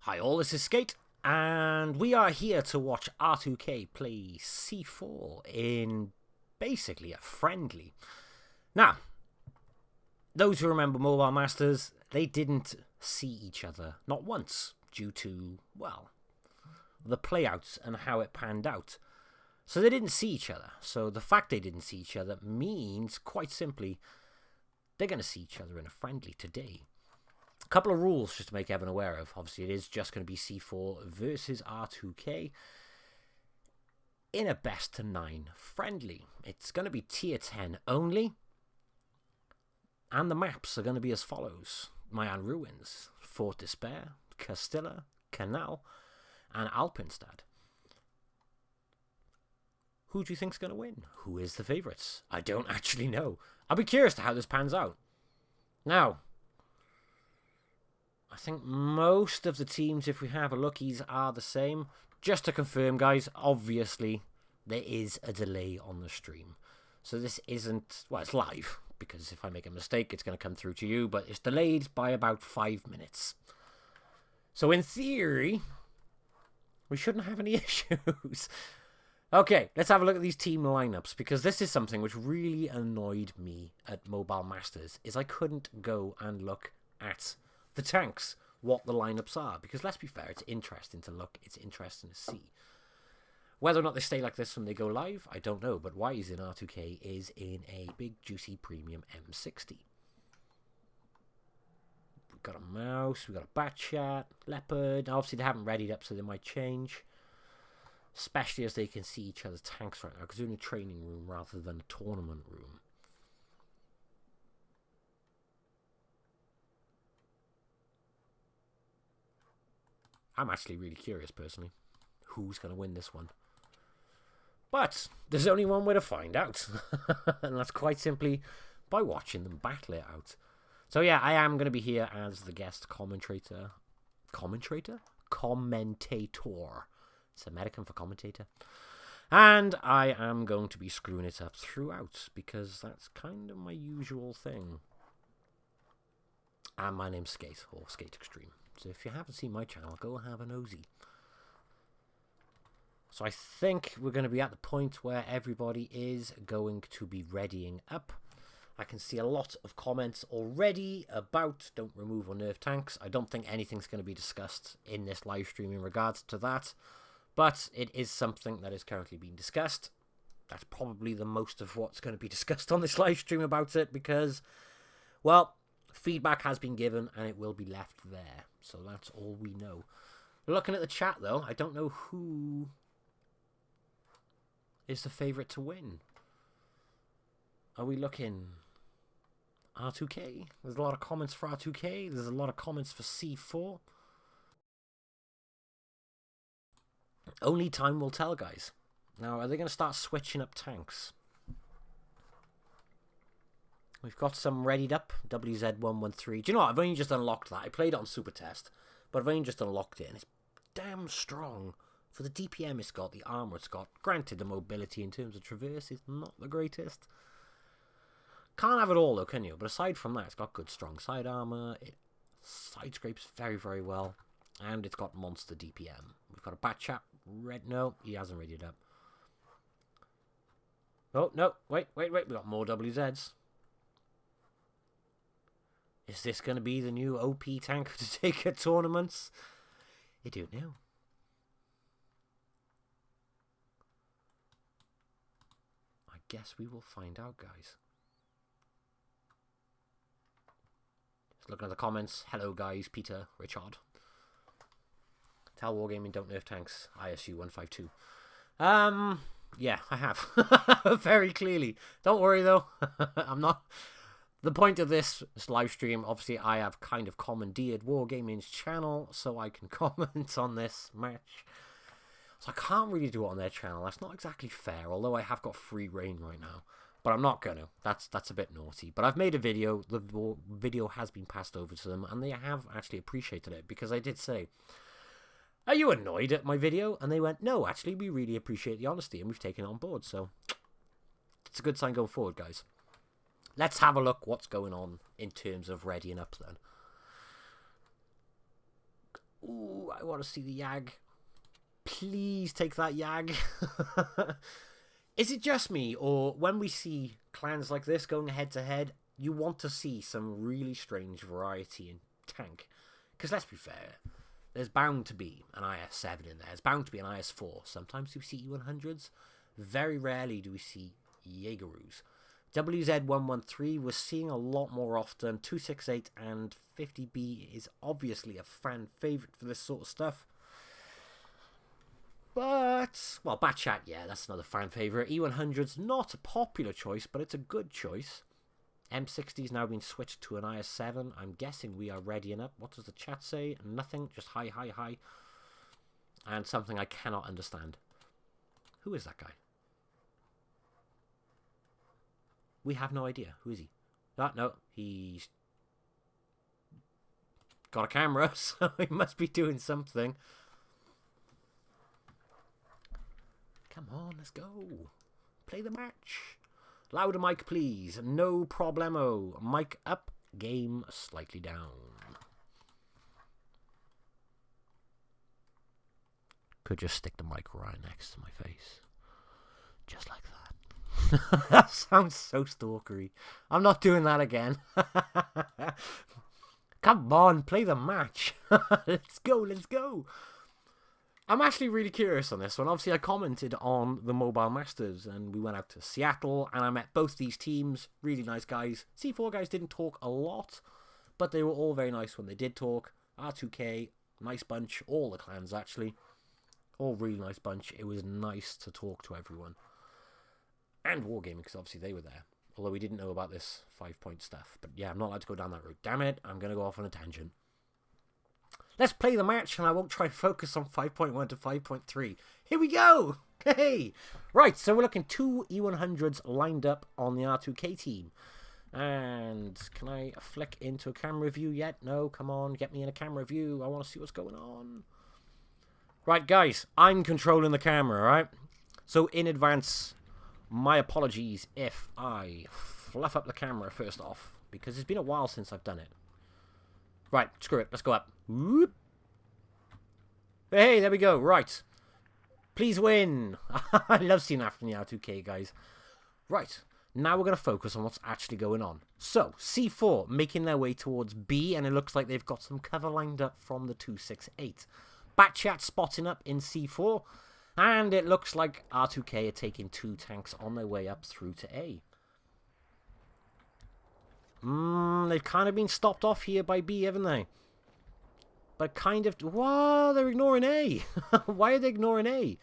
Hi all, this is Skate, and we are here to watch R2K play C4 in basically a friendly. Now, those who remember Mobile Masters, they didn't see each other, not once, due to, well, the playouts and how it panned out. So they didn't see each other. So the fact they didn't see each other means, quite simply, they're going to see each other in a friendly today. A couple of rules just to make everyone aware of. Obviously, it is just going to be C4 versus R2K in a best to 9 friendly. It's going to be tier 10 only. And the maps are going to be as follows: Mayan Ruins, Fort Despair, Castilla, Canal, and Alpenstad. Who do you think's going to win? Who is the favourites? I don't actually know. I'll be curious to how this pans out. Now, I think most of the teams, if we have a lookies, are the same. Just to confirm, guys, obviously there is a delay on the stream. So this isn't, well, it's live, because if I make a mistake, it's going to come through to you, but it's delayed by about 5 minutes. So in theory, we shouldn't have any issues. Okay, let's have a look at these team lineups, because this is something which really annoyed me at Mobile Masters, is I couldn't go and look at the tanks, what the lineups are, because let's be fair, it's interesting to look, it's interesting to see. Whether or not they stay like this when they go live, I don't know, but Wise in R2K is in a big juicy premium M60. We've got a mouse, we've got a bat chat, leopard. Obviously they haven't readied up, so they might change, especially as they can see each other's tanks right now, because they're in a training room rather than a tournament room. I'm actually really curious, personally, who's going to win this one. But there's only one way to find out, and that's quite simply by watching them battle it out. So yeah, I am going to be here as the guest commentator. Commentator? Commentator. It's American for commentator. And I am going to be screwing it up throughout, because that's kind of my usual thing. And my name's Skate, or Skate Extreme. So if you haven't seen my channel, go have a nosy. So I think we're going to be at the point where everybody is going to be readying up. I can see a lot of comments already about don't remove or nerf tanks. I don't think anything's going to be discussed in this live stream in regards to that. But it is something that is currently being discussed. That's probably the most of what's going to be discussed on this live stream about it, because, well, feedback has been given and it will be left there. So that's all we know. Looking at the chat, though, I don't know who is the favourite to win. Are we looking R2K? There's a lot of comments for R2K. There's a lot of comments for C4. Only time will tell, guys. Now, are they going to start switching up tanks? We've got some readied up. WZ113. Do you know what? I've only just unlocked that. I played it on Super Test, but I've only just unlocked it, and it's damn strong. For the DPM it's got, the armor it's got. Granted, the mobility in terms of traverse is not the greatest. Can't have it all, though, can you? But aside from that, it's got good, strong side armor. It side scrapes very, very well. And it's got monster DPM. We've got a bat chap. Red. No, he hasn't readied up. Oh, no. Wait. We've got more WZs. Is this going to be the new OP tank to take at tournaments? I don't know. I guess we will find out, guys. Just looking at the comments. Hello, guys. Peter, Richard. Tell Wargaming don't nerf tanks. ISU 152. Yeah, I have. Very clearly. Don't worry, though. I'm not... The point of this live stream, obviously, I have kind of commandeered Wargaming's channel, so I can comment on this match. So I can't really do it on their channel. That's not exactly fair, although I have got free reign right now. But I'm not going to. That's a bit naughty. But I've made a video. The video has been passed over to them, and they have actually appreciated it, because I did say, are you annoyed at my video? And they went, no, actually, we really appreciate the honesty, and we've taken it on board. So it's a good sign going forward, guys. Let's have a look what's going on in terms of readying up then. Ooh, I want to see the Yag. Please take that Yag. Is it just me, or when we see clans like this going head to head, you want to see some really strange variety in tank? Because let's be fair, there's bound to be an IS-7 in there. There's bound to be an IS-4. Sometimes we see E100s. Very rarely do we see Jaegeroos. WZ113 we're seeing a lot more often. 268 and 50B is obviously a fan favourite for this sort of stuff. But, well, Batchat, yeah, that's another fan favourite. E100's not a popular choice, but it's a good choice. M60's now been switched to an IS-7. I'm guessing we are readying up. What does the chat say? Nothing, just hi, hi, hi. And something I cannot understand. Who is that guy? We have no idea. Who is he? No, he's got a camera, so he must be doing something. Come on, let's go. Play the match. Louder mic, please. No problemo. Mic up, game slightly down. Could just stick the mic right next to my face. Just like that. That sounds so stalkery. I'm not doing that again. Come on, play the match. Let's go, let's go. I'm actually really curious on this one. Obviously, I commented on the Mobile Masters, and we went out to Seattle, and I met both these teams. Really nice guys. C4 guys didn't talk a lot, but they were all very nice when they did talk. R2K, nice bunch. All the clans, actually. All really nice bunch. It was nice to talk to everyone. And Wargaming, because obviously they were there. Although we didn't know about this 5-point stuff. But yeah, I'm not allowed to go down that route. Damn it, I'm going to go off on a tangent. Let's play the match, and I won't try to focus on 5.1 to 5.3. Here we go! Hey! Right, so we're looking 2 E100s lined up on the R2K team. And can I flick into a camera view yet? No, come on, get me in a camera view. I want to see what's going on. Right, guys, I'm controlling the camera, right? So in advance, my apologies if I fluff up the camera first off, because it's been a while since I've done it. Right, screw it, let's go up. Whoop. Hey, there we go, right. Please win. I love seeing that from the R2K, guys. Right, now we're going to focus on what's actually going on. So, C4 making their way towards B, and it looks like they've got some cover lined up from the 268. Batchat spotting up in C4, and it looks like R2K are taking 2 tanks on their way up through to A. They've kind of been stopped off here by B, haven't they? But kind of... Whoa, they're ignoring A. Why are they ignoring A?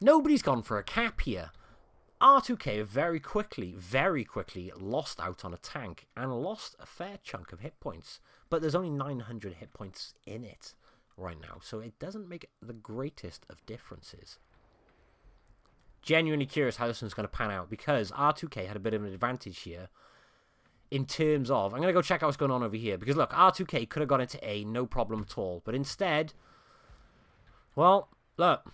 Nobody's gone for a cap here. R2K very quickly lost out on a tank and lost a fair chunk of hit points. But there's only 900 hit points in it right now, so it doesn't make the greatest of differences. Genuinely curious how this one's going to pan out, because R2K had a bit of an advantage here in terms of... I'm going to go check out what's going on over here, because look, R2K could have got into A, no problem at all, but instead, well, look,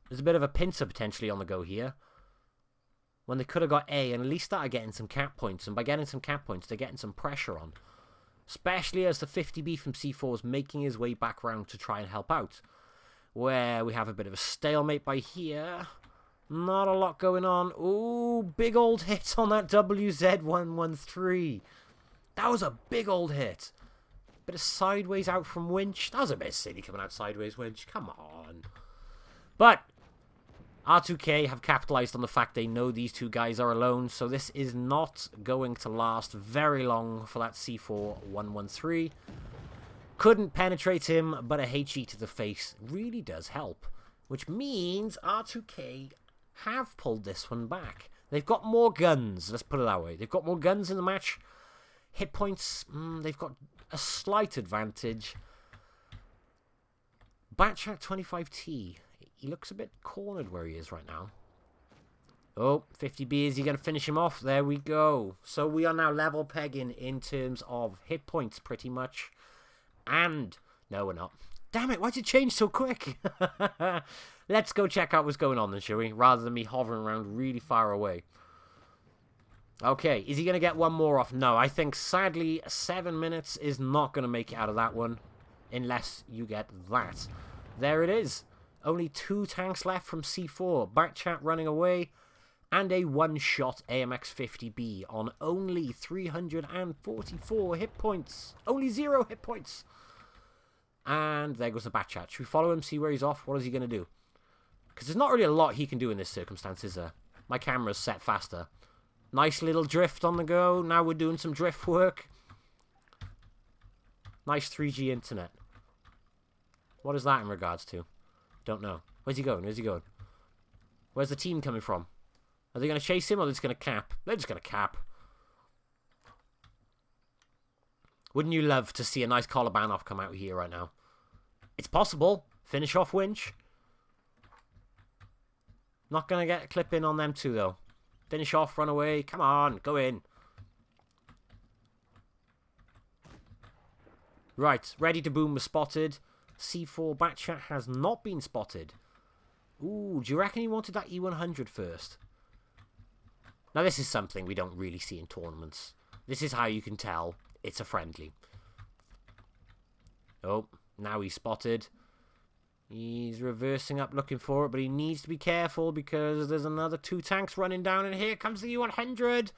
there's a bit of a pincer potentially on the go here, when they could have got A and at least started getting some cap points, and by getting some cap points, they're getting some pressure on. Especially as the 50B from C4 is making his way back round to try and help out. Where we have a bit of a stalemate by here. Not a lot going on. Ooh, big old hit on that WZ113. That was a big old hit. Bit of sideways out from Winch. That was a bit silly coming out sideways, Winch. Come on. But R2K have capitalized on the fact they know these two guys are alone, so this is not going to last very long for that C4 113. Couldn't penetrate him, but a HE to the face really does help, which means R2K have pulled this one back. They've got more guns, let's put it that way. They've got more guns in the match. Hit points, they've got a slight advantage. Batchat 25T. He looks a bit cornered where he is right now. Oh, 50B, is he going to finish him off? There we go. So we are now level pegging in terms of hit points, pretty much. And, no, we're not. Damn it, why did it change so quick? Let's go check out what's going on then, shall we? Rather than me hovering around really far away. Okay, is he going to get one more off? No, I think, sadly, 7 minutes is not going to make it out of that one. unless you get that. There it is. Only 2 tanks left from C4. Backchat running away. And a one-shot AMX-50B on only 344 hit points. Only 0 hit points. And there goes the Backchat. Should we follow him, see where he's off? What is he going to do? Because there's not really a lot he can do in this circumstance, is there? My camera's set faster. Nice little drift on the go. Now we're doing some drift work. Nice 3G internet. What is that in regards to? Don't know. Where's he going? Where's he going? Where's the team coming from? Are they going to chase him or are they just going to cap? They're just going to cap. Wouldn't you love to see a nice Kolobanov come out here right now? It's possible. Finish off Winch. Not going to get a clip in on them two, though. Finish off, run away. Come on, go in. Right, ready to boom was spotted. C4 Backchat has not been spotted. Ooh, do you reckon he wanted that E100 first? Now, this is something we don't really see in tournaments. This is how you can tell it's a friendly. Oh, now he's spotted. He's reversing up looking for it, but he needs to be careful because there's another 2 tanks running down, and here comes the E100.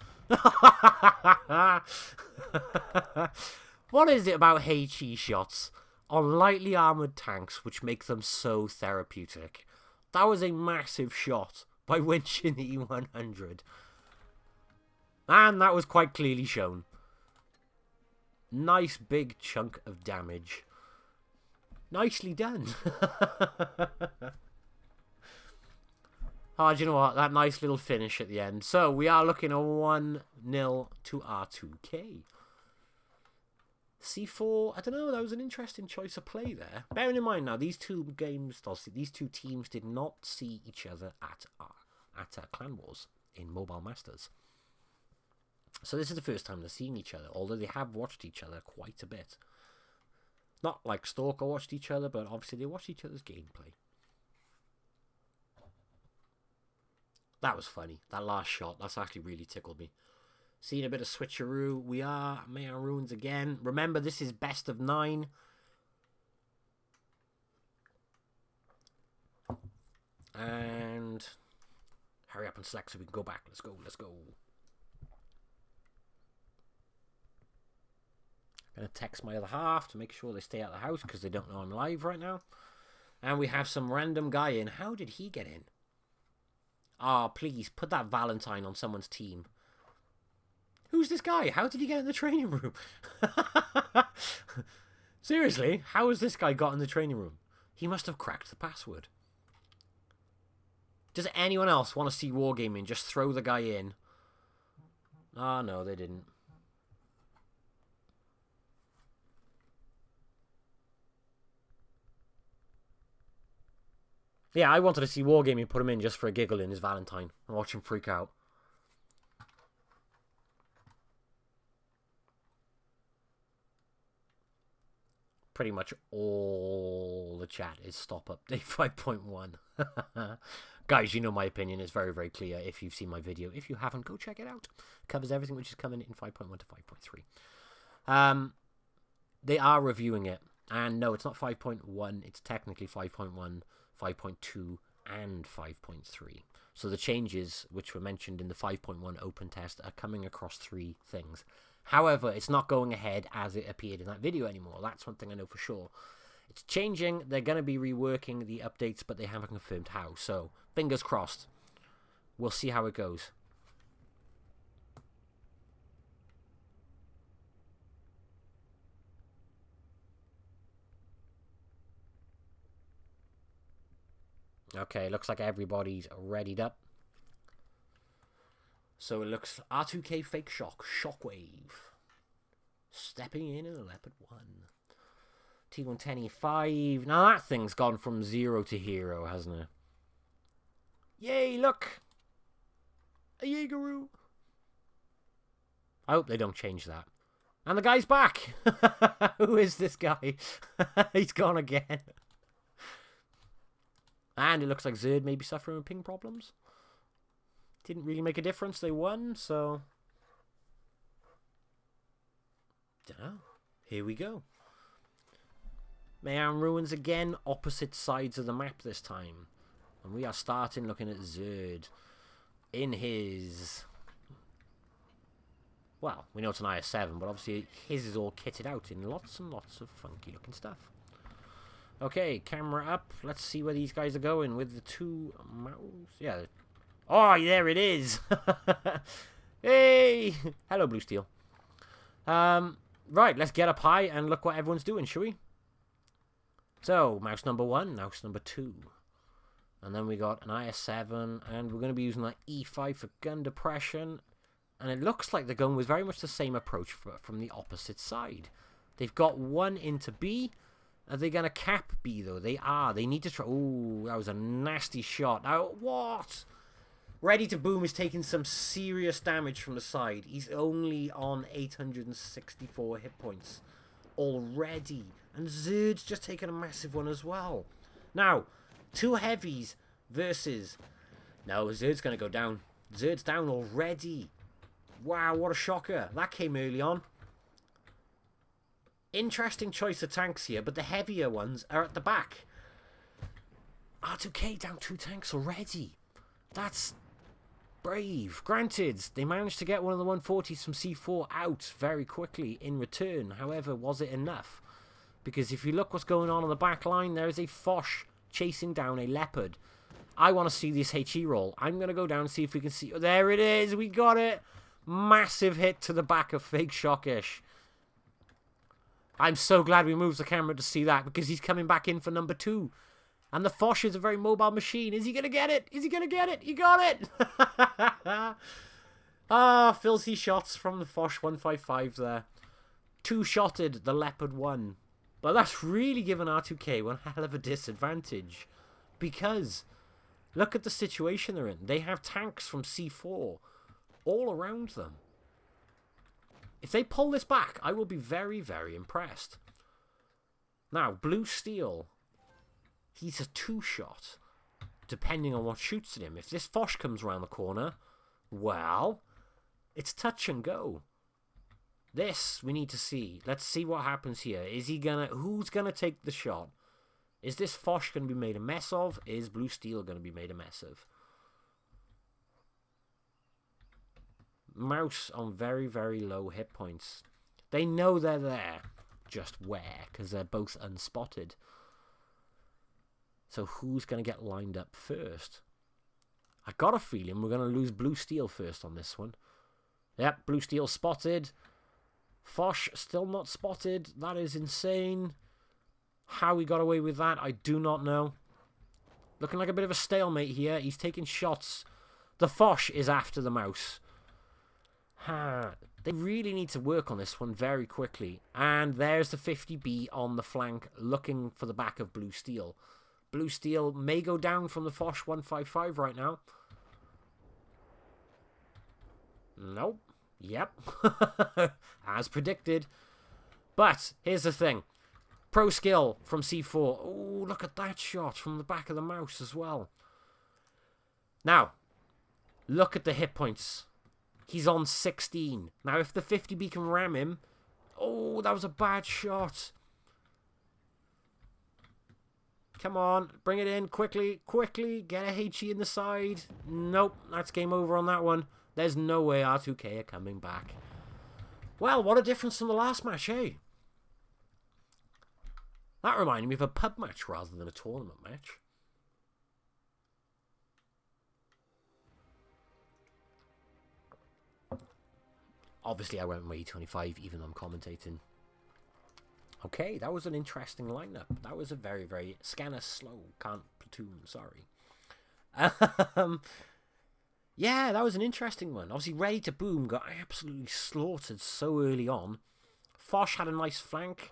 What is it about HE shots on lightly armoured tanks which make them so therapeutic? That was a massive shot by Winch in the E100. And that was quite clearly shown. Nice big chunk of damage. Nicely done. Oh, do you know what? That nice little finish at the end. So, we are looking at 1-0 to R2K. C4, I don't know, that was an interesting choice of play there. Bearing in mind now, these two teams did not see each other at Clan Wars in Mobile Masters. So this is the first time they're seeing each other, although they have watched each other quite a bit. Not like Stalker watched each other, but obviously they watched each other's gameplay. That was funny. That last shot, that's actually really tickled me. Seeing a bit of switcheroo. We are Mayan Ruins again. Remember, this is best of 9. And hurry up and select so we can go back. Let's go, let's go. I'm going to text my other half to make sure they stay out of the house because they don't know I'm live right now. And we have some random guy in. How did he get in? Ah, oh, please, put that Valentine on someone's team. Who's this guy? How did he get in the training room? Seriously, how has this guy got in the training room? He must have cracked the password. Does anyone else want to see Wargaming? Just throw the guy in. Ah, oh, no, they didn't. Yeah, I wanted to see Wargaming put him in just for a giggle in his Valentine and watch him freak out. Pretty much all the chat is stop update 5.1. Guys, you know my opinion is very, very clear if you've seen my video. If you haven't, go check it out. Covers everything which is coming in 5.1 to 5.3. They are reviewing it. And no, it's not 5.1. It's technically 5.1, 5.2, and 5.3. So the changes which were mentioned in the 5.1 open test are coming across 3 things. However, it's not going ahead as it appeared in that video anymore. That's one thing I know for sure. It's changing. They're going to be reworking the updates, but they haven't confirmed how. So, fingers crossed. We'll see how it goes. Okay, looks like everybody's readied up. So it looks R2K Fake Shock, Shockwave. Stepping in a Leopard 1. T110E5. Now that thing's gone from 0 to hero, hasn't it? Yay, look! A Jaegeroo. I hope they don't change that. And the guy's back! Who is this guy? He's gone again. And it looks like Zerd may be suffering with ping problems. Didn't really make a difference. They won, so... Dunno. Here we go. Mayan Ruins again, opposite sides of the map this time. And we are starting looking at Zerd in his... Well, we know it's an IS-7, but obviously his is all kitted out in lots and lots of funky looking stuff. Okay, camera up. Let's see where these guys are going with the two mouse. Yeah. Oh, there it is. Hey! Hello, Blue Steel. Right, let's get up high and look what everyone's doing, shall we? So, mouse number 1, mouse number 2. And then we got an IS-7, and we're going to be using that E5 for gun depression. And it looks like they're going with very much the same approach from the opposite side. They've got one into B. Are they going to cap B, though? They are. They need to try... Ooh, that was a nasty shot. Now, what? Ready to Boom is taking some serious damage from the side. He's only on 864 hit points already. And Zerd's just taken a massive one as well. Now, two heavies versus... No, Zerd's going to go down. Zerd's down already. Wow, what a shocker. That came early on. Interesting choice of tanks here, but the heavier ones are at the back. R2K down 2 tanks already. That's brave. Granted, they managed to get one of the 140s from C4 out very quickly in return. However, was it enough? Because if you look what's going on the back line, there is a Foch chasing down a Leopard. I want to see this HE roll. I'm going to go down and see if we can see... Oh, there it is. We got it. Massive hit to the back of Fake Shockish. I'm so glad we moved the camera to see that, because he's coming back in for number 2. And the Foch is a very mobile machine. Is he going to get it? Is he going to get it? He got it. Ah, filthy shots from the Foch 155 there. Two-shotted the Leopard 1. But that's really given R2K one hell of a disadvantage. Because look at the situation they're in. They have tanks from C4 all around them. If they pull this back, I will be very, very impressed. Now, Blue Steel, he's a 2-shot, depending on what shoots at him. If this Foch comes around the corner, well, it's touch and go. This, we need to see. Let's see what happens here. Is he gonna... Who's gonna take the shot? Is this Foch gonna be made a mess of? Is Blue Steel gonna be made a mess of? Mouse on very, very low hit points. They know they're there. Just where? Because they're both unspotted. So who's going to get lined up first? I got a feeling we're going to lose Blue Steel first on this one. Yep, Blue Steel spotted. Foch still not spotted. That is insane. How he got away with that, I do not know. Looking like a bit of a stalemate here. He's taking shots. The Foch is after the mouse. They really need to work on this one very quickly. And there's the 50B on the flank looking for the back of Blue Steel. Blue Steel may go down from the Foch 155 right now. Nope. Yep. As predicted. But here's the thing. Pro skill from C4. Oh, look at that shot from the back of the mouse as well. Now, look at the hit points. He's on 16. Now, if the 50B can ram him... Oh, that was a bad shot. Come on, bring it in quickly, quickly. Get a HE in the side. Nope, that's game over on that one. There's no way R2K are coming back. Well, what a difference from the last match, eh? That reminded me of a pub match rather than a tournament match. Obviously, I went way 25, even though I'm commentating. Okay, that was an interesting lineup. That was a very, very... Scanner slow. Can't platoon, sorry. Yeah, that was an interesting one. Obviously, Ready to Boom got absolutely slaughtered so early on. Foch had a nice flank.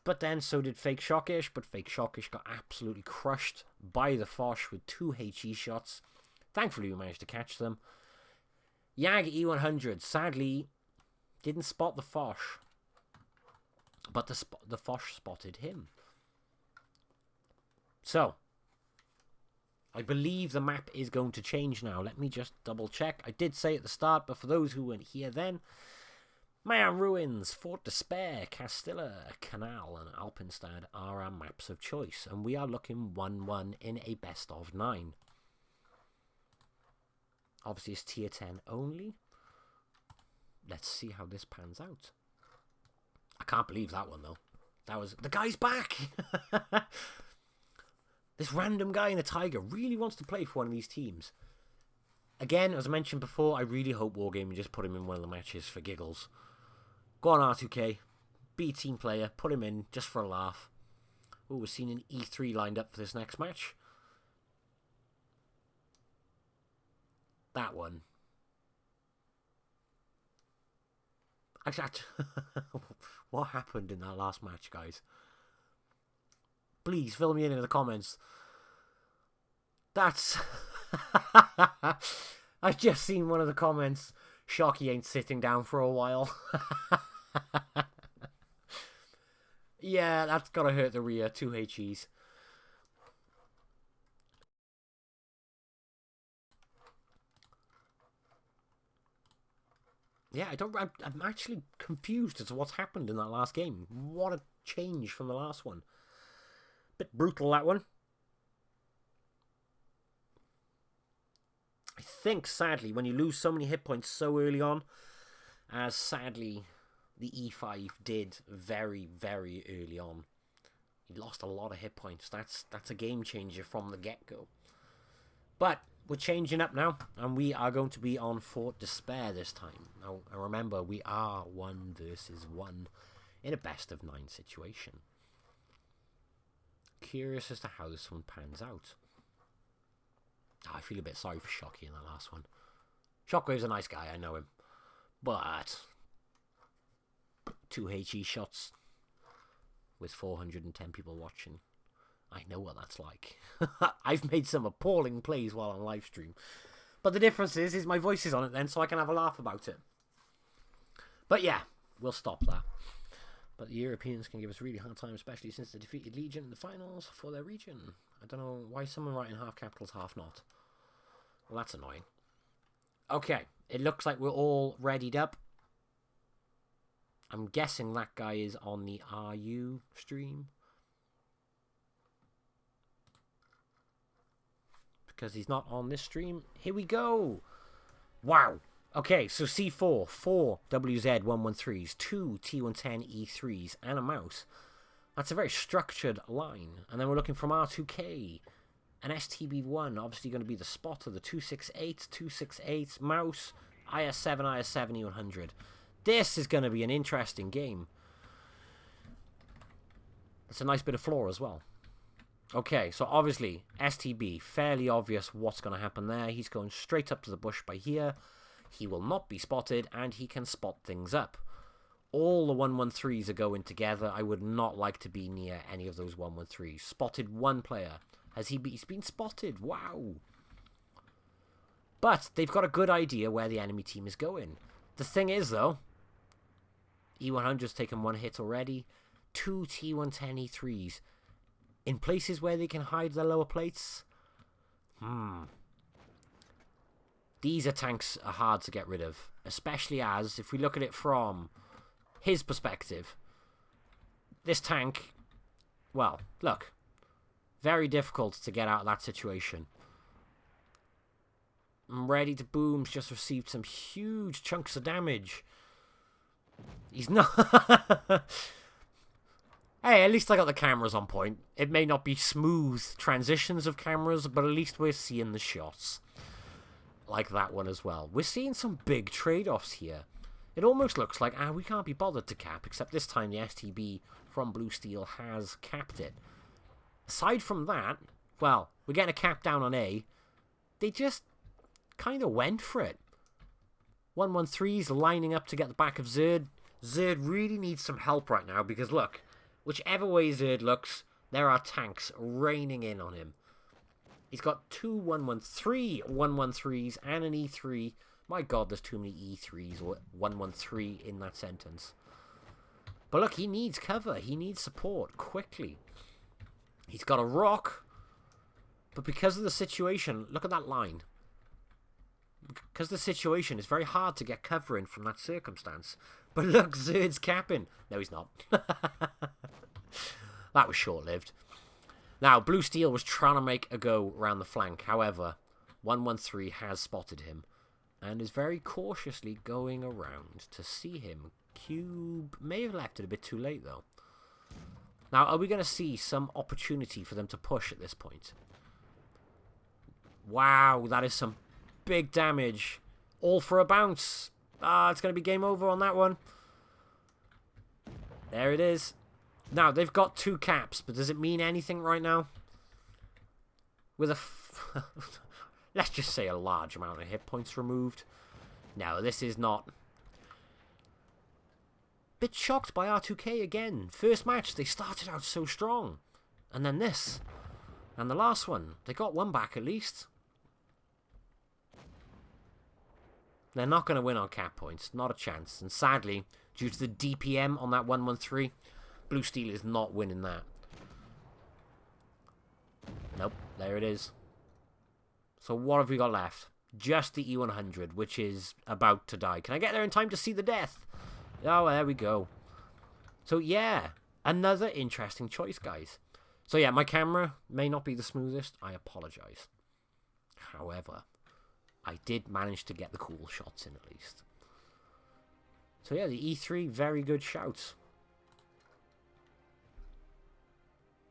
But then so did Fake Shockish. But Fake Shockish got absolutely crushed by the Foch with 2 HE shots. Thankfully, we managed to catch them. Yag E100, sadly, didn't spot the Foch. But the Foch spotted him. So, I believe the map is going to change now. Let me just double check. I did say at the start, but for those who weren't here then, Mayan Ruins, Fort Despair, Castilla, Canal, and Alpenstad are our maps of choice, and we are looking 1-1 in a best of 9. Obviously, it's tier 10 only. Let's see how this pans out. I can't believe that one, though. That was... The guy's back! This random guy in a tiger really wants to play for one of these teams. Again, as I mentioned before, I really hope Wargaming just put him in one of the matches for giggles. Go on, R2K. Be a team player. Put him in just for a laugh. Oh, we're seeing an E3 lined up for this next match. That one. Actually, what happened in that last match, guys? Please fill me in the comments. That's... I've just seen one of the comments. Shocky ain't sitting down for a while. Yeah, that's gotta hurt the rear. 2 HEs. Yeah, I'm actually confused as to what's happened in that last game. What a change from the last one. Bit brutal, that one. I think, sadly, when you lose so many hit points so early on, as sadly the E5 did very, very early on, he lost a lot of hit points. That's a game changer from the get-go. But we're changing up now, and we are going to be on Fort Despair this time. Now, remember, we are 1 versus 1 in a best of 9 situation. Curious as to how this one pans out. I feel a bit sorry for Shocky in that last one. Shockwave's a nice guy, I know him. But 2 HE shots with 410 people watching. I know what that's like. I've made some appalling plays while on livestream. But the difference is my voice is on it then, so I can have a laugh about it. But yeah, we'll stop that. But the Europeans can give us a really hard time, especially since they defeated Legion in the finals for their region. I don't know why someone writing half capitals, half not. Well, that's annoying. Okay, it looks like we're all readied up. I'm guessing that guy is on the RU stream. Because he's not on this stream. Here we go. Wow. Okay, so C4, 4 WZ113s, 2 T110 E3s, and a mouse. That's a very structured line. And then we're looking from R2K. An STB1, obviously going to be the spotter, the 268, mouse, IS7, IS7, E100. This is going to be an interesting game. It's a nice bit of floor as well. Okay, so obviously, STB, fairly obvious what's going to happen there. He's going straight up to the bush by here. He will not be spotted, and he can spot things up. All the 113s are going together. I would not like to be near any of those 113s. Spotted one player. He's been spotted. Wow. But they've got a good idea where the enemy team is going. The thing is, though, E100's taken 1 hit already. 2 T110 E3s. In places where they can hide their lower plates. These tanks are hard to get rid of. Especially as, if we look at it from his perspective, this tank, well, look, very difficult to get out of that situation. Ready to Boom's just received some huge chunks of damage. He's not... Hey, at least I got the cameras on point. It may not be smooth transitions of cameras, but at least we're seeing the shots. Like that one as well. We're seeing some big trade-offs here. It almost looks like, we can't be bothered to cap, except this time the STB from Blue Steel has capped it. Aside from that, well, we're getting a cap down on A. They just kind of went for it. 113's lining up to get the back of Zerd. Zerd really needs some help right now because, look, whichever way Zerd looks, there are tanks raining in on him. He's got 2 113s and an E3. My god, there's too many E3s or 113 in that sentence. But look, he needs cover. He needs support quickly. He's got a rock. But because of the situation, look at that line. Because of the situation, it's very hard to get cover in from that circumstance. But look, Zerd's capping. No, he's not. That was short-lived. Now, Blue Steel was trying to make a go around the flank. However, 113 has spotted him and is very cautiously going around to see him. Cube may have left it a bit too late, though. Now, are we going to see some opportunity for them to push at this point? Wow, that is some big damage. All for a bounce. It's going to be game over on that one. There it is. Now, they've got 2 caps, but does it mean anything right now? With a... let's just say a large amount of hit points removed. No, this is not... Bit shocked by R2K again. First match, they started out so strong. And then this. And the last one. They got one back at least. They're not going to win on cap points. Not a chance. And sadly, due to the DPM on that 113, Blue Steel is not winning that. Nope. There it is. So what have we got left? Just the E100, which is about to die. Can I get there in time to see the death? Oh, there we go. So, yeah. Another interesting choice, guys. So, yeah, my camera may not be the smoothest. I apologize. However, I did manage to get the cool shots in at least. So, yeah, the E3, very good shouts.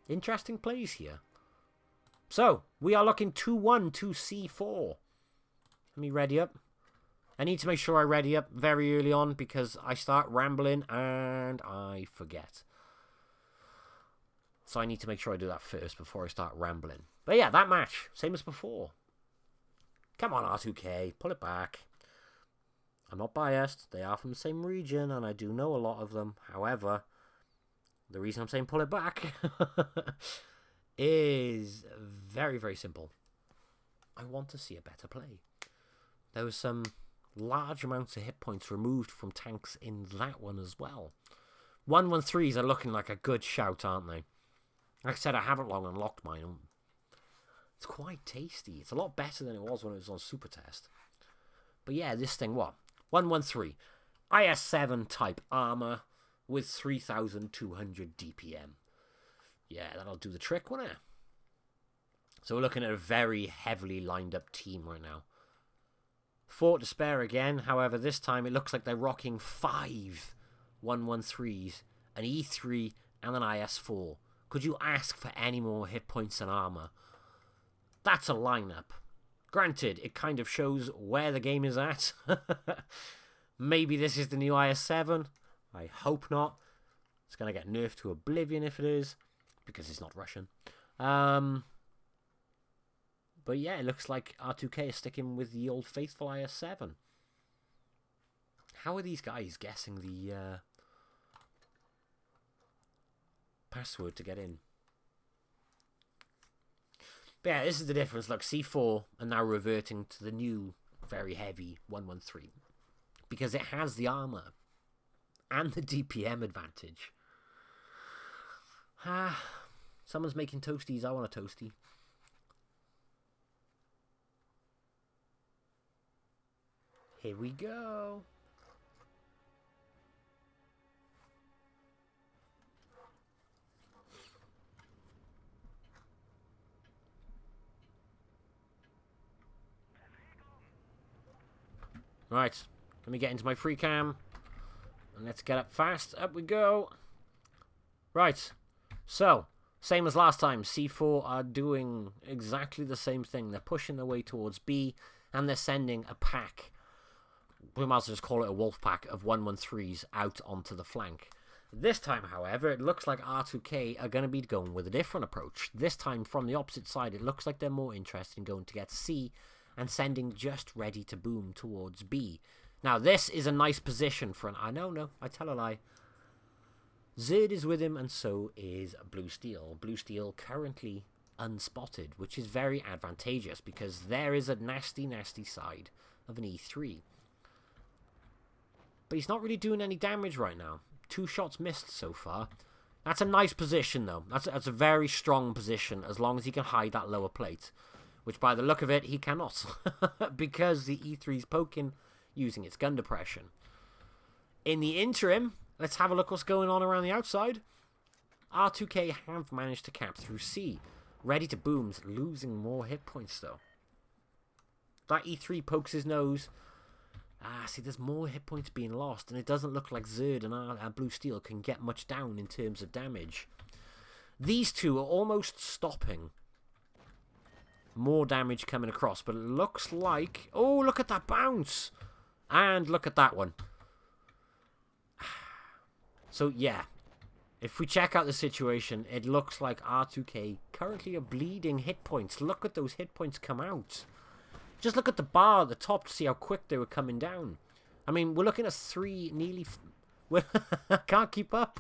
Interesting plays here. So, we are looking 2-1 to C4. Let me ready up. I need to make sure I ready up very early on because I start rambling and I forget. So I need to make sure I do that first before I start rambling. But yeah, that match, same as before. Come on, R2K, pull it back. I'm not biased. They are from the same region and I do know a lot of them. However, the reason I'm saying pull it back is very, very simple. I want to see a better play. There was some large amounts of hit points removed from tanks in that one as well. 113s are looking like a good shout, aren't they? Like I said, I haven't long unlocked mine. It's quite tasty. It's a lot better than it was when it was on Super Test. But yeah, this thing, what? 113. IS-7 type armor with 3,200 DPM. Yeah, that'll do the trick, won't it? So we're looking at a very heavily lined up team right now. Fort Despair again. However, this time it looks like they're rocking 5 113s, an E3 and an IS-4. Could you ask for any more hit points and armor? That's a lineup. Granted, it kind of shows where the game is at. Maybe this is the new IS-7. I hope not. It's going to get nerfed to oblivion if it is, because it's not Russian. But yeah, it looks like R2K is sticking with the old faithful IS-7. How are these guys guessing the password to get in? But yeah, this is the difference. Look, C4 are now reverting to the new, very heavy 113. Because it has the armor and the DPM advantage. Someone's making toasties. I want a toasty. Here we go. Right, let me get into my free cam. And let's get up fast. Up we go. Right, so, same as last time. C4 are doing exactly the same thing. They're pushing their way towards B, and they're sending a pack. We might as well just call it a wolf pack of 113s out onto the flank. This time, however, it looks like R2K are going to be going with a different approach. This time, from the opposite side, it looks like they're more interested in going to get C and sending just ready to boom towards B. Now, this is a nice position for an... I tell a lie. Zerd is with him, and so is Blue Steel. Blue Steel currently unspotted, which is very advantageous because there is a nasty, nasty side of an E3. But he's not really doing any damage right now. 2 shots missed so far. That's a nice position, though. That's a very strong position, as long as he can hide that lower plate. Which, by the look of it, he cannot. Because the E3's poking, using its gun depression. In the interim, let's have a look what's going on around the outside. R2K have managed to cap through C. Ready to Boom's losing more hit points, though. That E3 pokes his nose. See, there's more hit points being lost, and it doesn't look like Zerd and our Blue Steel can get much down in terms of damage. These two are almost stopping. More damage coming across, but it looks like... Oh, look at that bounce! And look at that one. So, yeah. If we check out the situation, it looks like R2K currently are bleeding hit points. Look at those hit points come out. Just look at the bar at the top to see how quick they were coming down. I mean, we're looking at 3 nearly... I can't keep up.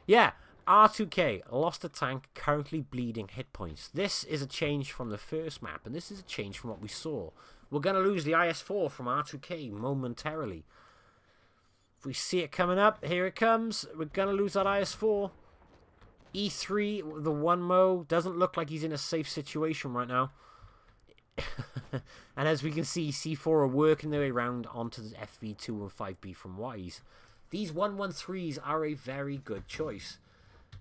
Yeah, R2K lost a tank, currently bleeding hit points. This is a change from the first map, and this is a change from what we saw. We're going to lose the IS-4 from R2K momentarily. If we see it coming up, here it comes. We're going to lose that IS-4. E3, the 1-mo, doesn't look like he's in a safe situation right now. And as we can see, C4 are working their way around onto the FV2 and 5B from Wise. These 113s are a very good choice.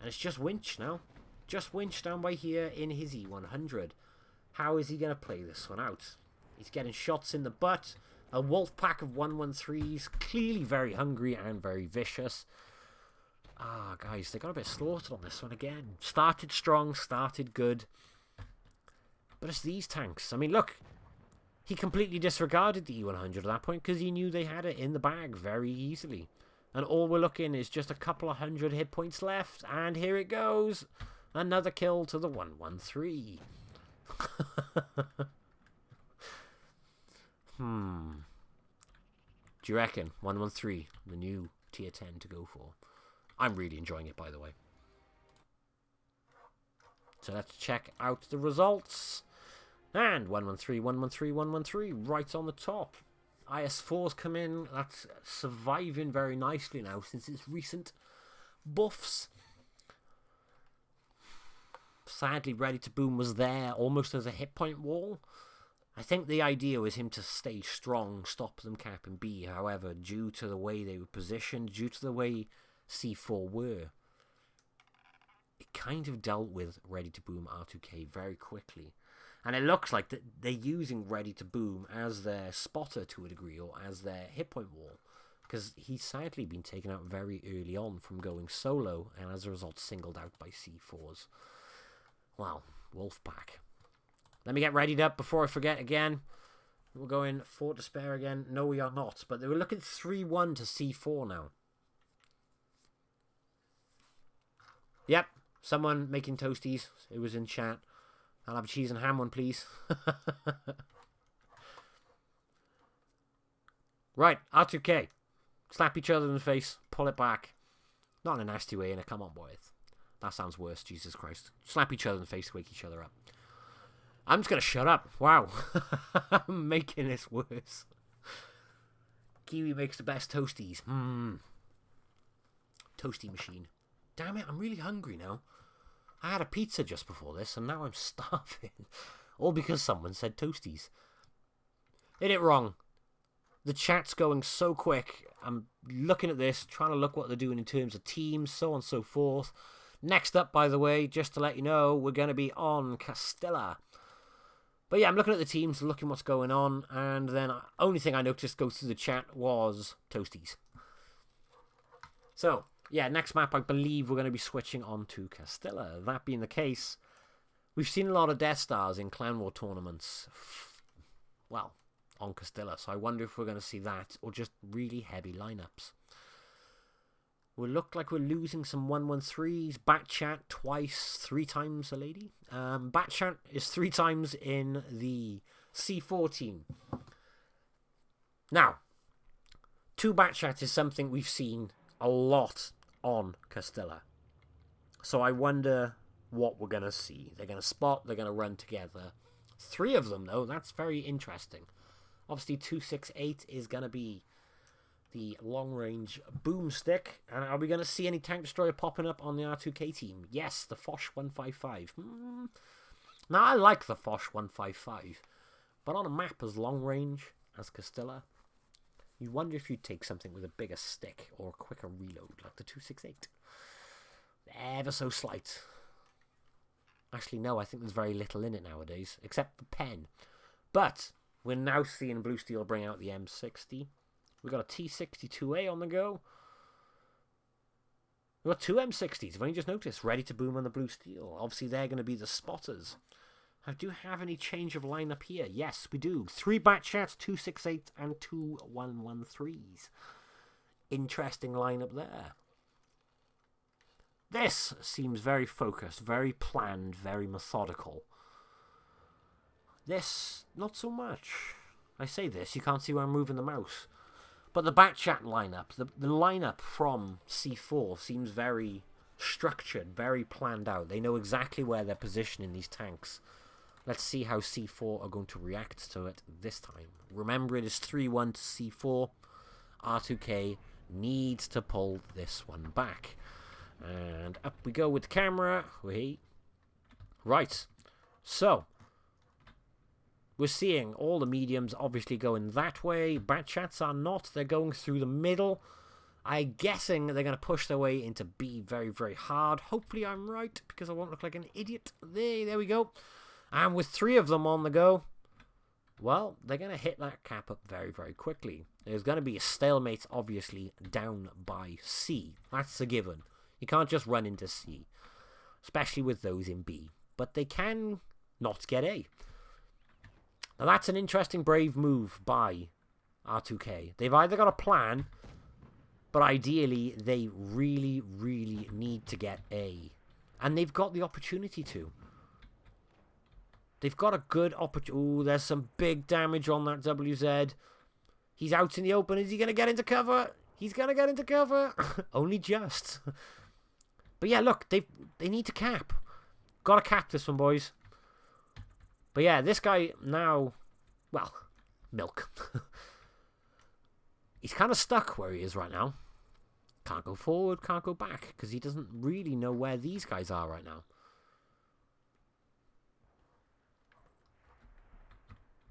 And it's just Winch now. Just Winch down by here in his E100. How is he going to play this one out? He's getting shots in the butt. A wolf pack of 113s. Clearly very hungry and very vicious. Guys, they got a bit slaughtered on this one again. Started strong, started good. But it's these tanks. I mean, look. He completely disregarded the E100 at that point because he knew they had it in the bag very easily. And all we're looking is just a couple of 100 hit points left. And here it goes. Another kill to the 113. Do you reckon 113, the new tier 10 to go for? I'm really enjoying it, by the way. So let's check out the results. And 113, 113, 113, right on the top. IS-4's come in. That's surviving very nicely now since its recent buffs. Sadly, Ready to Boom was there almost as a hit point wall. I think the idea was him to stay strong, stop them capping B. However, due to the way they were positioned, due to the way C4 were, it kind of dealt with Ready to Boom R2K very quickly. And it looks like that they're using Ready to Boom as their spotter to a degree, or as their hit point wall. Because he's sadly been taken out very early on from going solo, and as a result singled out by C4s. Wow, Wolfpack. Let me get readied up before I forget again. We're going 4 to spare again. No, we are not. But they were looking 3-1 to C4 now. Yep, someone making toasties. It was in chat. I'll have a cheese and ham one, please. Right, R2K. Slap each other in the face. Pull it back. Not in a nasty way, in a come on, boys. That sounds worse, Jesus Christ. Slap each other in the face, wake each other up. I'm just going to shut up. Wow. I'm making this worse. Kiwi makes the best toasties. Toasty machine. Damn it, I'm really hungry now. I had a pizza just before this, and now I'm starving. All because someone said toasties. Hit it wrong. The chat's going so quick. I'm looking at this, trying to look what they're doing in terms of teams, so on and so forth. Next up, by the way, just to let you know, we're going to be on Castilla. But yeah, I'm looking at the teams, looking what's going on, and then the only thing I noticed go through the chat was toasties. So, yeah, next map, I believe we're going to be switching on to Castilla. That being the case, we've seen a lot of Death Stars in Clan War tournaments, well, on Castilla, so I wonder if we're going to see that, or just really heavy lineups. We look like we're losing some 113s. Batchat twice, 3 times a lady. Batchat is 3 times in the C4 team. Now, 2 Batchats is something we've seen a lot on Castilla. So I wonder what we're going to see. They're going to spot, they're going to run together. 3 of them, though, that's very interesting. Obviously, 268 is going to be the long-range boomstick. And are we going to see any tank destroyer popping up on the R2K team? Yes, the Foch 155. Now, I like the Foch 155. But on a map as long-range as Castilla, You wonder if you'd take something with a bigger stick or a quicker reload, like the 268. Ever so slight. Actually, no, I think there's very little in it nowadays, except the pen. But we're now seeing Blue Steel bring out the M60. We've got a T62A on the go. We've got two M60s, I've only just noticed, ready to boom on the Blue Steel. Obviously, they're going to be the spotters. I do have any change of lineup here. Yes, we do. 3 Batchats, 268, and 2 113s. Interesting lineup there. This seems very focused, very planned, very methodical. This, not so much. I say this, you can't see where I'm moving the mouse. But the Batchat lineup, the lineup from C4 seems very structured, very planned out. They know exactly where they're positioning these tanks. Let's see how C4 are going to react to it this time. Remember, it is 3-1 to C4. R2K needs to pull this one back. And up we go with the camera. Right. So, we're seeing all the mediums obviously going that way. Batchats are not. They're going through the middle. I'm guessing they're going to push their way into B very, very hard. Hopefully I'm right, because I won't look like an idiot. There we go. And with 3 of them on the go, well, they're going to hit that cap up very, very quickly. There's going to be a stalemate, obviously, down by C. That's a given. You can't just run into C, especially with those in B. But they can not get A. Now, that's an interesting, brave move by R2K. They've either got a plan, but ideally, they really, really need to get A. And they've got the opportunity to. They've got a good opportunity. Ooh, there's some big damage on that WZ. He's out in the open. Is he going to get into cover? He's going to get into cover. Only just. But yeah, look, they need to cap. Got to cap this one, boys. But yeah, this guy now, well, milk. He's kind of stuck where he is right now. Can't go forward, can't go back, because he doesn't really know where these guys are right now.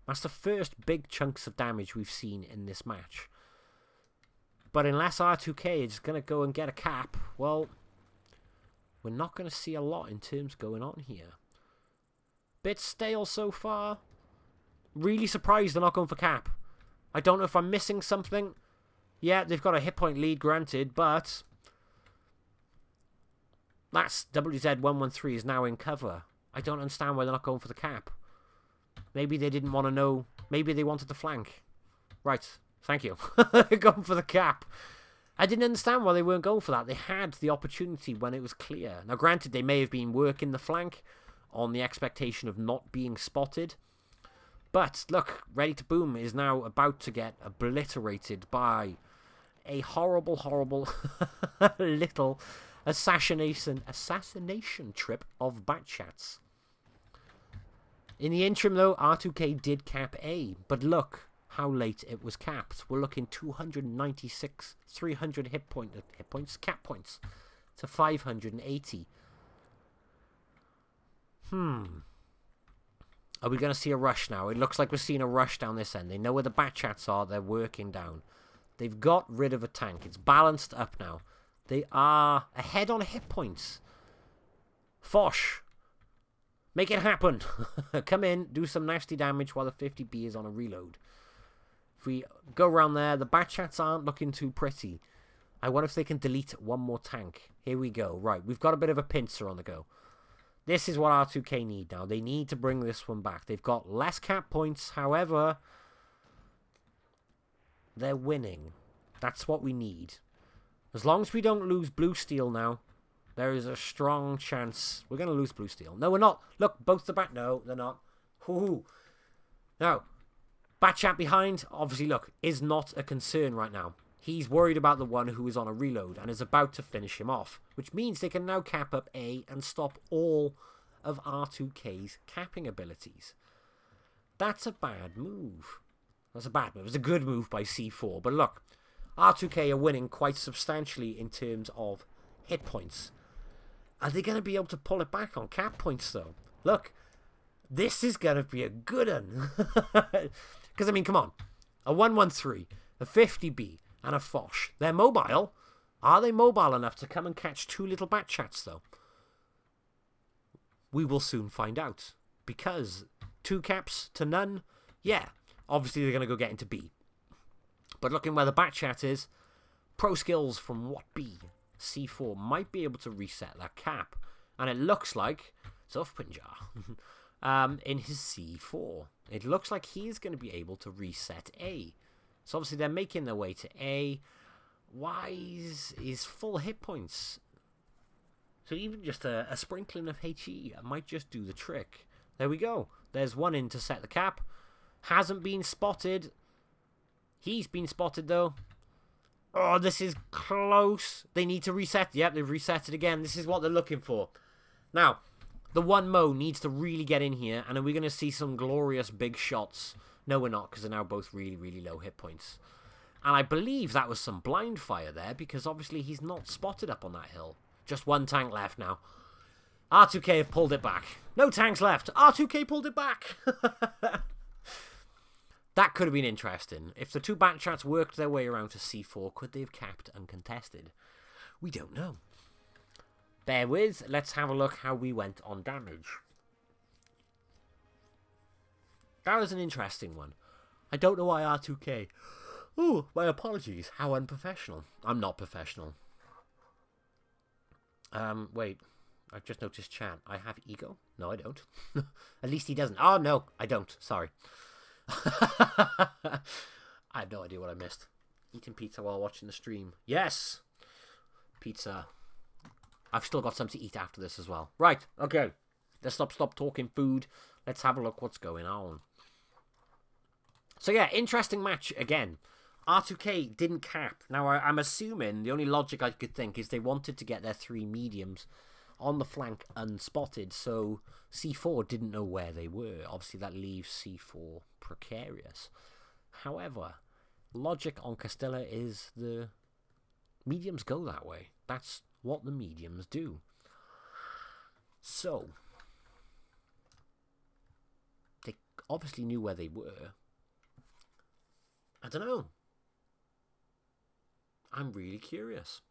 That's the first big chunks of damage we've seen in this match. But unless R2K is going to go and get a cap, well, we're not going to see a lot in terms going on here. Bit stale so far. Really surprised they're not going for cap. I don't know if I'm missing something. Yeah, they've got a hit point lead, granted, but that's WZ113 is now in cover. I don't understand why they're not going for the cap. Maybe they didn't want to know. Maybe they wanted to flank. Right, thank you. They're going for the cap. I didn't understand why they weren't going for that. They had the opportunity when it was clear. Now, granted, they may have been working the flank on the expectation of not being spotted. But, look, Ready to Boom is now about to get obliterated by a horrible, horrible little assassination trip of Batchats. In the interim, though, R2K did cap A. But look how late it was capped. We're looking 296, 300 cap points to 580. Are we going to see a rush now? It looks like we're seeing a rush down this end. They know where the Batchats are. They're working down. They've got rid of a tank. It's balanced up now. They are ahead on hit points. Fosh. Make it happen. Come in, do some nasty damage while the 50B is on a reload. If we go around there, the Batchats aren't looking too pretty. I wonder if they can delete one more tank. Here we go. Right, we've got a bit of a pincer on the go. This is what R2K need now. They need to bring this one back. They've got less cap points. However, they're winning. That's what we need. As long as we don't lose Blue Steel now, there is a strong chance we're going to lose Blue Steel. No, we're not. Look, both the bat. No, they're not. Hoo-hoo. Now, Batchat behind, obviously, look, is not a concern right now. He's worried about the one who is on a reload and is about to finish him off, which means they can now cap up A and stop all of R2K's capping abilities. That's a bad move. That's a bad move. It's a good move by C4. But look, R2K are winning quite substantially in terms of hit points. Are they going to be able to pull it back on cap points, though? Look, this is going to be a good one. Because, I mean, come on. A 1-1-3. a 50B, and a Foch. They're mobile. Are they mobile enough to come and catch 2 little bat chats, though? We will soon find out. Because 2 caps to none, yeah, obviously they're going to go get into B. But looking where the bat chat is, pro skills from WoT B, C4 might be able to reset that cap. And it looks like Zuf Punjar in his C4. It looks like he's going to be able to reset A. So obviously they're making their way to A. Wise is full hit points. So even just a sprinkling of HE might just do the trick. There we go. There's one in to set the cap. Hasn't been spotted. He's been spotted though. Oh, this is close. They need to reset. Yep, they've reset it again. This is what they're looking for. Now, the one Mo needs to really get in here, and are we going to see some glorious big shots? No, we're not, because they're now both really, really low hit points. And I believe that was some blind fire there, because obviously he's not spotted up on that hill. Just one tank left now. R2K have pulled it back. No tanks left. R2K pulled it back. That could have been interesting. If the 2 bat chats worked their way around to C4, could they have capped uncontested? We don't know. Bear with. Let's have a look how we went on damage. That was an interesting one. I don't know why R2K... Oh, my apologies. How unprofessional. I'm not professional. Wait. I've just noticed chat. I have ego? No, I don't. At least he doesn't. Oh, no, I don't. Sorry. I have no idea what I missed. Eating pizza while watching the stream. Yes! Pizza. I've still got some to eat after this as well. Right, okay. Let's stop talking food. Let's have a look what's going on. So yeah, interesting match again. R2K didn't cap. Now I'm assuming the only logic I could think is they wanted to get their 3 mediums on the flank unspotted, so C4 didn't know where they were. Obviously that leaves C4 precarious. However, logic on Castilla is the mediums go that way. That's what the mediums do. So they obviously knew where they were. I don't know. I'm really curious.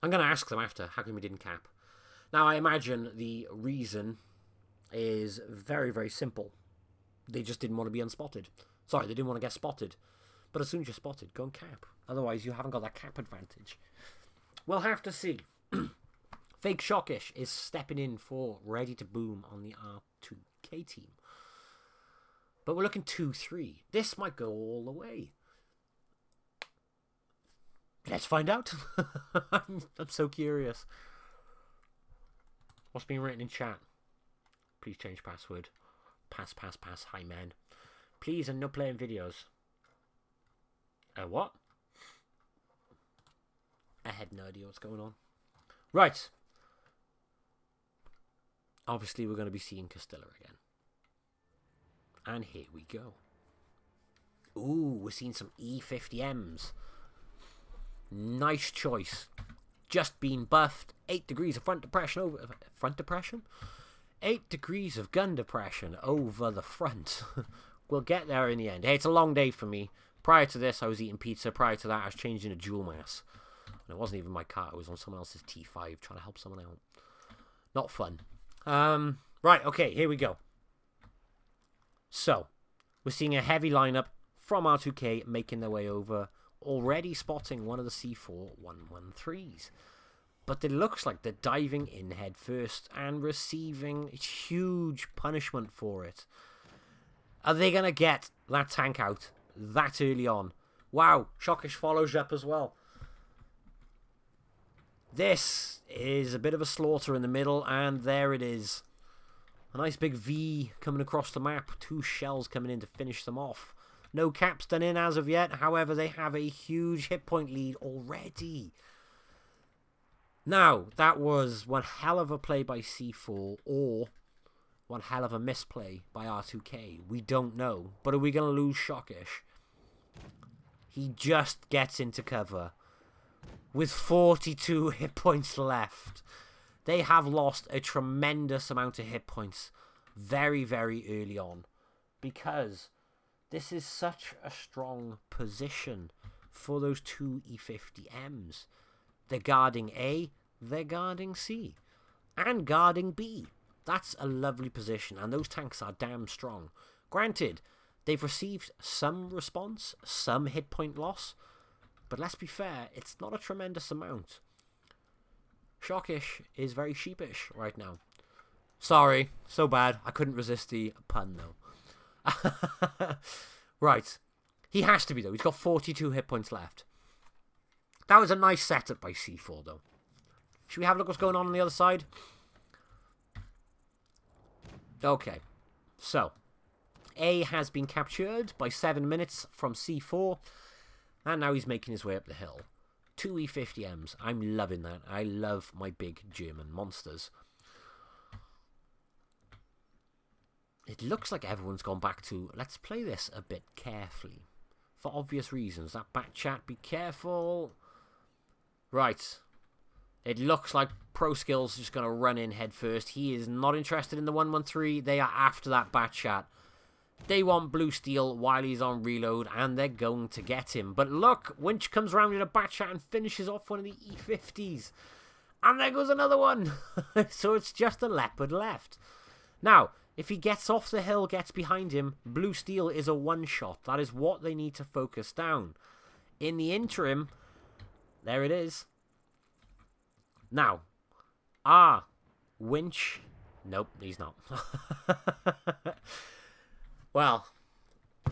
I'm going to ask them after how come we didn't cap. Now, I imagine the reason is very, very simple. They just didn't want to be unspotted. Sorry, they didn't want to get spotted. But as soon as you're spotted, go and cap. Otherwise, you haven't got that cap advantage. We'll have to see. Fake Shockish is stepping in for Ready to Boom on the R2K team. But we're looking 2-3. This might go all the way. Let's find out. I'm so curious. What's being written in chat? Please change password. Pass. Hi, man. Please, and no playing videos. What? I had no idea what's going on. Right. Obviously, we're going to be seeing Castilla again. And here we go. Ooh, we're seeing some E50Ms. Nice choice. Just been buffed. 8 degrees of front depression over... Front depression? 8 degrees of gun depression over the front. We'll get there in the end. Hey, it's a long day for me. Prior to this, I was eating pizza. Prior to that, I was changing a dual mass. And it wasn't even my car. It was on someone else's T5 trying to help someone out. Not fun. Right, okay, here we go. So, we're seeing a heavy lineup from R2K making their way over. Already spotting one of the C4 113s. But it looks like they're diving in head first and receiving huge punishment for it. Are they going to get that tank out that early on? Wow, Shockish follows up as well. This is a bit of a slaughter in the middle, and there it is. A nice big V coming across the map. 2 shells coming in to finish them off. No caps done in as of yet. However, they have a huge hit point lead already. Now, that was one hell of a play by C4 or one hell of a misplay by R2K. We don't know. But are we going to lose Shockish? He just gets into cover with 42 hit points left. They have lost a tremendous amount of hit points very, very early on because This is such a strong position for those two E50Ms. They're guarding A, they're guarding C, and guarding B. That's a lovely position, and those tanks are damn strong. Granted, they've received some response, some hit point loss, but let's be fair, it's not a tremendous amount. Shockish is very sheepish right now. Sorry, so bad. I couldn't resist the pun, though. Right. He has to be, though. He's got 42 hit points left. That was a nice setup by C4, though. Should we have a look what's going on the other side? Okay. So, A has been captured by 7 minutes from C4. And now he's making his way up the hill. 2 E50Ms. I'm loving that. I love my big German monsters. It looks like everyone's gone back to, let's play this a bit carefully. For obvious reasons. That back chat, be careful. Right. It looks like Pro Skills just going to run in head first. He is not interested in the 113. They are after that back chat. They want Blue Steel while he's on reload, and they're going to get him. But look, Winch comes around in a back chat and finishes off one of the E50s. And there goes another one. So it's just a Leopard left. Now, if he gets off the hill, gets behind him, Blue Steel is a one-shot. That is what they need to focus down. In the interim, there it is. Now, Winch. Nope, he's not. Well,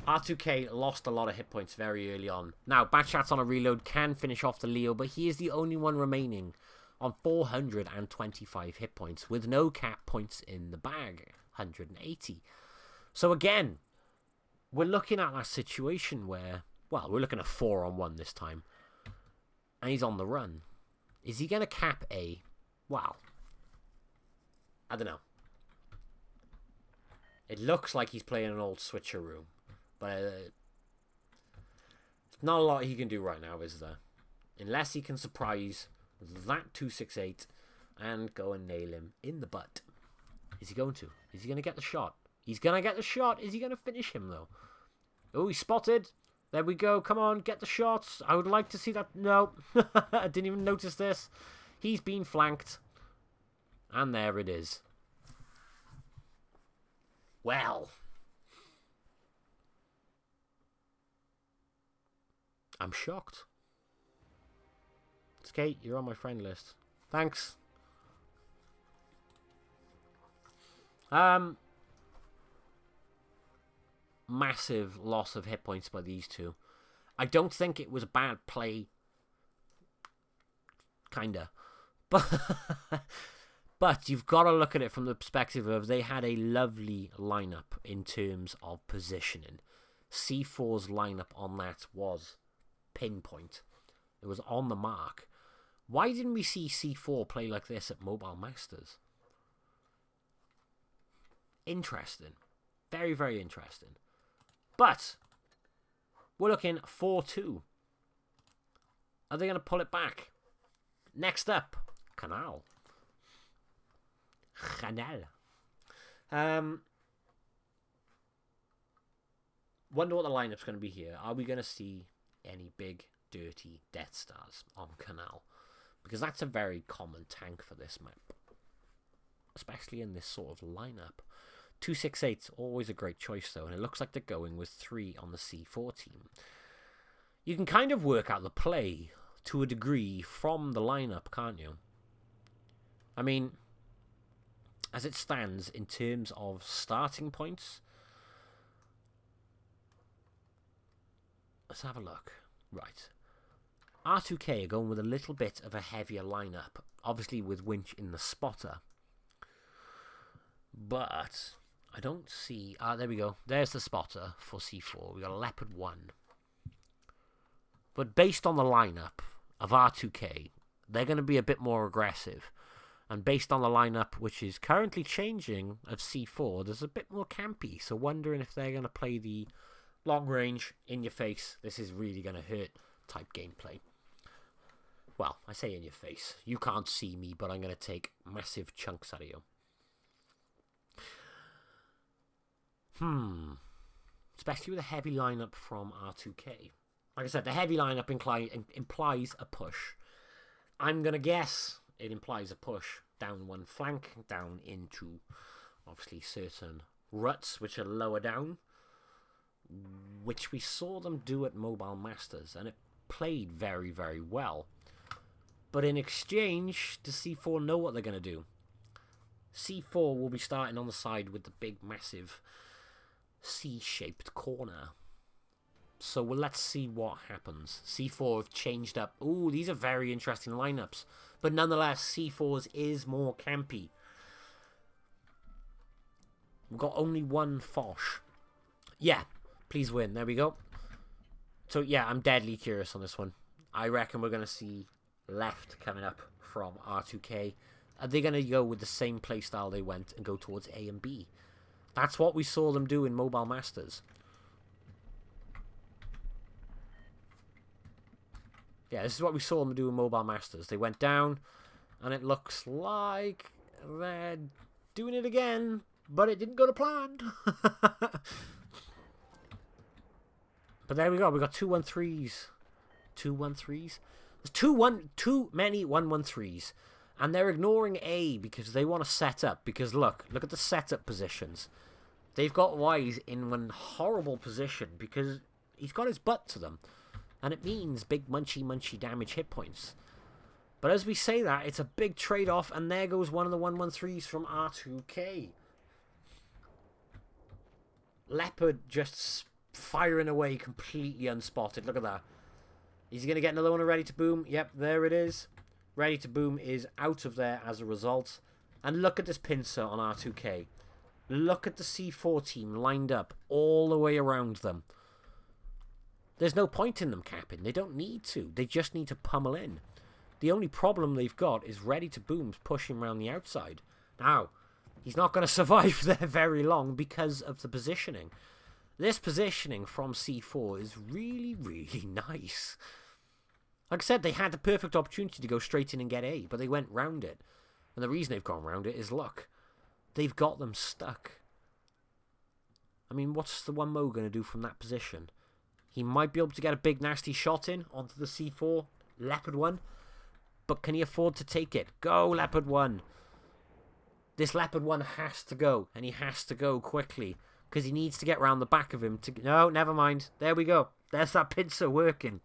R2K lost a lot of hit points very early on. Now, Backchat's on a reload, can finish off the Leo, but he is the only one remaining on 425 hit points with no cap points in the bag, 180. So again, we're looking at that situation where, well, we're looking at 4-on-1 this time, and he's on the run. Is he going to cap A? Well, I don't know. It looks like he's playing an old switcheroo, but there's not a lot he can do right now, is there? Unless he can surprise that 268 and go and nail him in the butt. Is he going to? Is he going to get the shot? He's going to get the shot. Is he going to finish him, though? Oh, he's spotted. There we go. Come on, get the shots. I would like to see that. No, I didn't even notice this. He's been flanked. And there it is. Well, I'm shocked. Skate, you're on my friend list. Thanks. Massive loss of hit points by these two. I don't think it was a bad play. Kinda. But you've got to look at it from the perspective of they had a lovely lineup in terms of positioning. C4's lineup on that was pinpoint. It was on the mark. Why didn't we see C4 play like this at Mobile Masters? Interesting. Very, very interesting. But we're looking 4-2. Are they going to pull it back? Next up, Canal. Wonder what the lineup's going to be here. Are we going to see any big, dirty Death Stars on Canal? Because that's a very common tank for this map. Especially in this sort of lineup. 268's always a great choice, though, and it looks like they're going with 3 on the C4 team. You can kind of work out the play to a degree from the lineup, can't you? I mean, as it stands in terms of starting points, let's have a look. Right. R2K are going with a little bit of a heavier lineup, obviously with Winch in the spotter. But I don't see... there we go. There's the spotter for C4. We got a Leopard 1. But based on the lineup of R2K, they're going to be a bit more aggressive. And based on the lineup, which is currently changing, of C4, there's a bit more campy. So wondering if they're going to play the long range, in your face, this is really going to hurt type gameplay. Well, I say in your face. You can't see me, but I'm going to take massive chunks out of you. especially with a heavy lineup from R2K. Like I said, the heavy lineup implies a push. I'm going to guess it implies a push down one flank, down into, obviously, certain ruts, which are lower down, which we saw them do at Mobile Masters, and it played very, very well. But in exchange, does C4 know what they're going to do? C4 will be starting on the side with the big, massive C-shaped corner. So let's see what happens. C4 have changed up. Ooh, these are very interesting lineups. But nonetheless, C4's is more campy. We've got only one Foch. Yeah, please win. There we go. So yeah, I'm deadly curious on this one. I reckon we're going to see left coming up from R2K. Are they going to go with the same playstyle they went and go towards A and B? That's what we saw them do in Mobile Masters. Yeah, this is what we saw them do in Mobile Masters. They went down, and it looks like they're doing it again, but it didn't go to plan. But there we go. We got 2-1-3s. 2-1-3s? There's too many 1-1-3s. And they're ignoring A because they want to set up. Because look at the setup positions. They've got Wise in one horrible position because he's got his butt to them. And it means big munchy damage hit points. But as we say that, it's a big trade-off, and there goes one of the 1-1-3s from R2K. Leopard just firing away completely unspotted. Look at that. Is he going to get another one ready to boom? Yep, there it is. Ready to boom is out of there as a result. And look at this pincer on R2K. Look at the C4 team lined up all the way around them. There's no point in them capping. They don't need to. They just need to pummel in. The only problem they've got is ready to boom's pushing around the outside. Now, he's not going to survive there very long because of the positioning. This positioning from C4 is really, really nice. Like I said, they had the perfect opportunity to go straight in and get A, but they went round it. And the reason they've gone round it is luck. They've got them stuck. I mean, what's the 1-mo going to do from that position? He might be able to get a big nasty shot in onto the C4 Leopard 1. But can he afford to take it? Go, Leopard 1. This Leopard 1 has to go. And he has to go quickly. Because he needs to get round the back of him. No, never mind. There we go. There's that pincer working.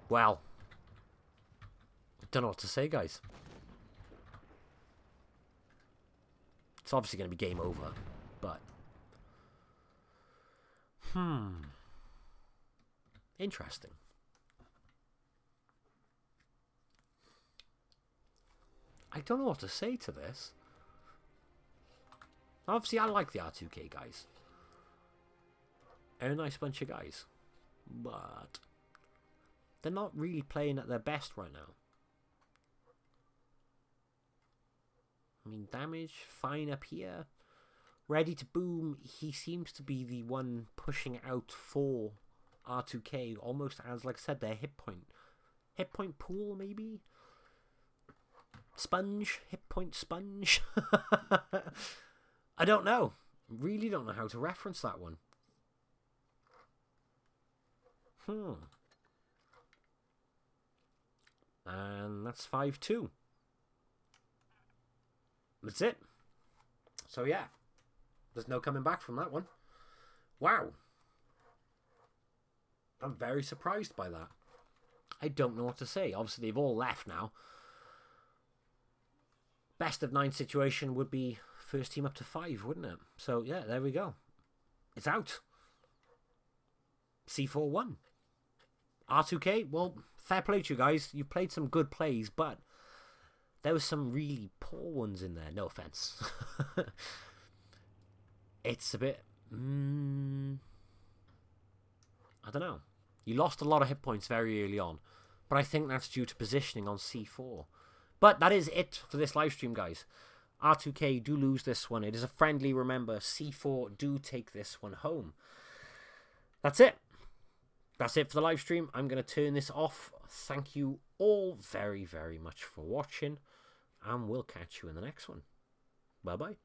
Well. I don't know what to say, guys. It's obviously going to be game over, but interesting. I don't know what to say to this. Obviously, I like the R2K guys. They're a nice bunch of guys, but they're not really playing at their best right now. I mean, damage, fine up here. Ready to boom, he seems to be the one pushing out for R2K, almost as, like I said, their hit point. Hit point pool, maybe? Sponge? Hit point sponge? I don't know. Really don't know how to reference that one. And that's 5-2. That's it. So yeah, there's no coming back from that one. Wow. I'm very surprised by that. I don't know what to say. Obviously, they've all left now. Best of 9 situation would be first team up to 5, wouldn't it? So yeah, there we go. It's out. C4 won. R2K, well, fair play to you guys. You've played some good plays, but there was some really poor ones in there. No offense. It's a bit... I don't know. You lost a lot of hit points very early on. But I think that's due to positioning on C4. But that is it for this live stream, guys. R2K do lose this one. It is a friendly, remember. C4 do take this one home. That's it. That's it for the live stream. I'm going to turn this off. Thank you all very, very much for watching. and we'll catch you in the next one. Bye bye.